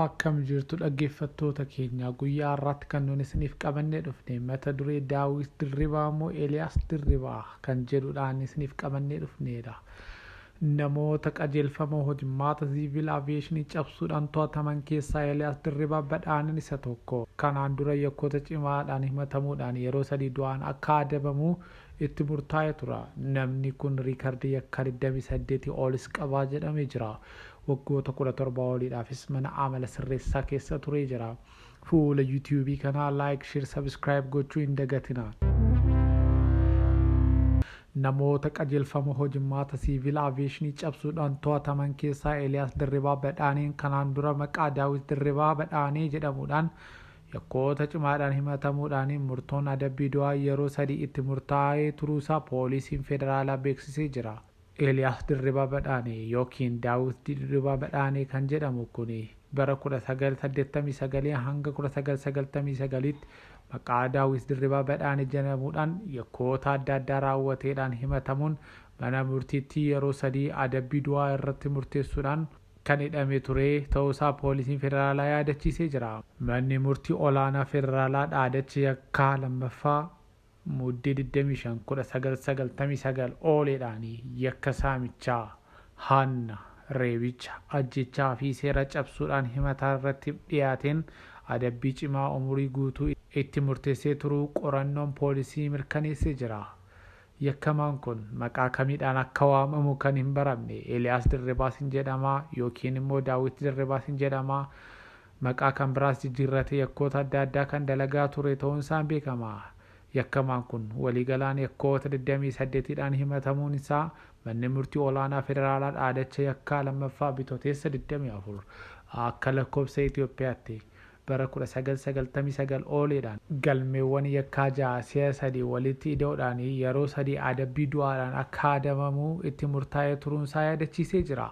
Akkam jirtu dhaggeeffattoota keenya guyyaa har'aatti kan nuti isiniif qabannee dhufne mata duree Daawit Dirribaa moo Eeliyaas Dirribaa kan jedhudhaan isiniif qabannee dhufnedha. Namoota qajeelfama hojimmaata siivil aaviyeeshinii cabsuudhaan to'ataman keessaa Eeliyaas Dirribaa badhaadhaan isa tokko. Kanaan dura yakkoota cimaadhaan himatamuudhaan yeroo 3 du'aan akka adabamu itti murtaa'ee tura. Namni kun riikardii yakka 28 olis qabaa jedhamee jira. Waggoota 17 oliidhaafis mana amala sirreessaa keessa turee jira. Fuula yuutuubii kanaa laayik, sheer, sabskiraayib gochuu hin dagatinaa. Namoota qajeelfama hojimmaata siivil aaviyeeshinii cabsuudhaan to'ataman keessaa Eeliyaas Dirribaa badhaaneen kanaan dura maqaa Daawit Dirribaa badhaanee jedhamuudhaan yakkoota cimaadhaan himatamuudhaan murtoon adabbii du'aa yeroo 3 itti murtaa'ee turuusaa poolisiin federaalaa beeksisee jira. Eeliyaas Dirribaa badhaanee yookiin Daawit Dirribaa badhaanee kan jedhamu kun bara 1989 hanga 1999tti maqaa Daawit Dirribaa badhaanee jedhamuudhaan yakkoota adda addaa raawwateedhaan himatamuun mana murtiitti yeroo 3 adabbii du'aa irratti murteessuudhaan kan hidhamee ture ta'uusaa poolisiin federaalaa yaadachiisee jira. Manni murtii olaanaa federaalaa dhaadachii yakkaa lammaffaa Muddee 25/1999 ooleedhaan yakka saamichaa, hanna, reebicha, ajjechaa fi seera cabsuudhaan himata irratti dhiyaateen adabbii cimaa umurii guutuu itti murteessee turuu qorannoon poolisii mirkaneessee jira. Yakkamaan kun maqaa kamiidhaan akka waamamu kan hin baramne Eeliyaas Dirribaas hin jedhamaa yookiin immoo Daawit Dirribaas hin jedhamaa. Maqaa kan biraas jijjiirratee yakkoota adda addaa kan dalagaa ture ta'uunsaan beekama. Yakkamaan kun waliigalaan yakkoota 28dhaan himatamuun isaa manni murtii olaanaa federaalaa dhaadacha yakkaa lammaffaa bitootessa 24 akka lakkoofsa Itoophiyaatti bara 1999 ooleedhaan galmeewwan yakkaa 6 walitti hidhuudhaan yeroo 3 adabbii du'aadhaan akka adabamu itti murtaa'ee turuunsaa yaadachiisee jira.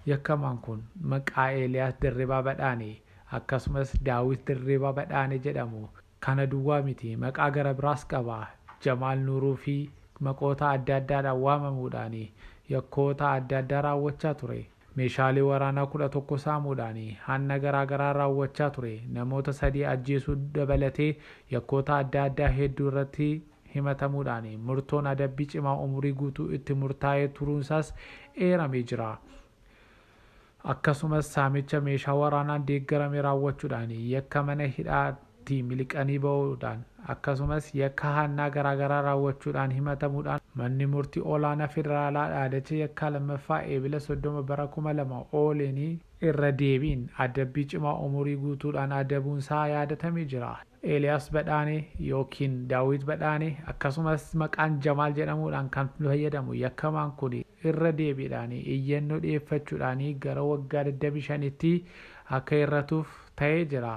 Yakkamaan kun maqaa Eeliyaas Dirribaa badhaanee akkasumas Daawit Dirribaa badhaanee jedhamu. Kana duwwaa miti maqaa gara biraas qaba. Jamaal Nuuruu fi maqoota adda addaadhaan waamamuudhaan yakkoota adda addaa raawwachaa ture. Meeshaalee waraanaa 11 saamuudhaan hanna garaagaraa raawwachaa ture. Namoota 3 ajjeesuu dabalatee yakkoota adda addaa hedduu irratti himatamuudhaan murtoon adabbii cimaa umurii guutuu itti murtaa'ee turuunsaas eeramee jira. Akkasumas saamicha meeshaa waraanaan deeggarame raawwachuudhaan yakka mana hidhaatti miliqanii ba'uudhaan akkasumas yakka hannaa garaagaraa raawwachuudhaan himatamuudhaan manni murtii olaanaa federaalaa dhaadacha yakkaa lammaffaa eebila 30 bara 2000 ooleenii irra deebiin adabbii cimaa umurii guutuudhaan adabuunsaa yaadatamee jira. Eeliyaas Badhaanee yookiin Daawit Badhaanee akkasumas maqaan Jamaal jedhamuudhaan kan fayyadamu yakkamaan kun irra deebiidhaan iyyannoo dhiyeeffachuudhaan gara waggaa 25tti akka hir'atuuf ta'ee jira.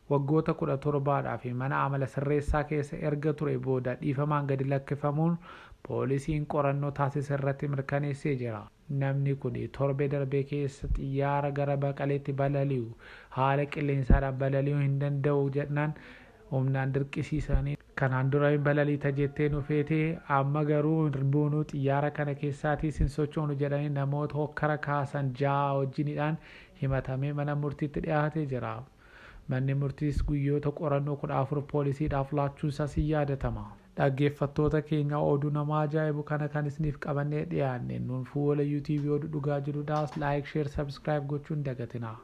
Waggoota 17dhaaf mana amala sirreessaa keessa erga ture booda dhiifamaan gadi lakkifamuun poolisiin qorannoo taasise irratti mirkaneessee jira. Namni kun torbee darbee keessa xiyyaara gara Baqaleetti balali'u haala qilleensaadhaan balali'uu hin danda'u jedhan humnaan dirqisiisanii kanaan dura balaliita jettee nu feetee amma garuu boonuu xiyyaara kana keessaatii sin sochoonu jedhanii namoota hokkara kaasan 6 wajjinidhaan himatamee mana murtiitti dhiyaatee jira. Manni murtiis guyyoota qorannoo 14 poolisiidhaaf laachuunsaas yaadatama. Dhaggeeffattoota keenya oduu nama ajaa'ibu kana kan isiniif qabannee dhiyaanne nuun fuula yuutuubii oduu dhugaa jiruudhaas laayik, sheer, sabskiraayib gochuun dagatinaa.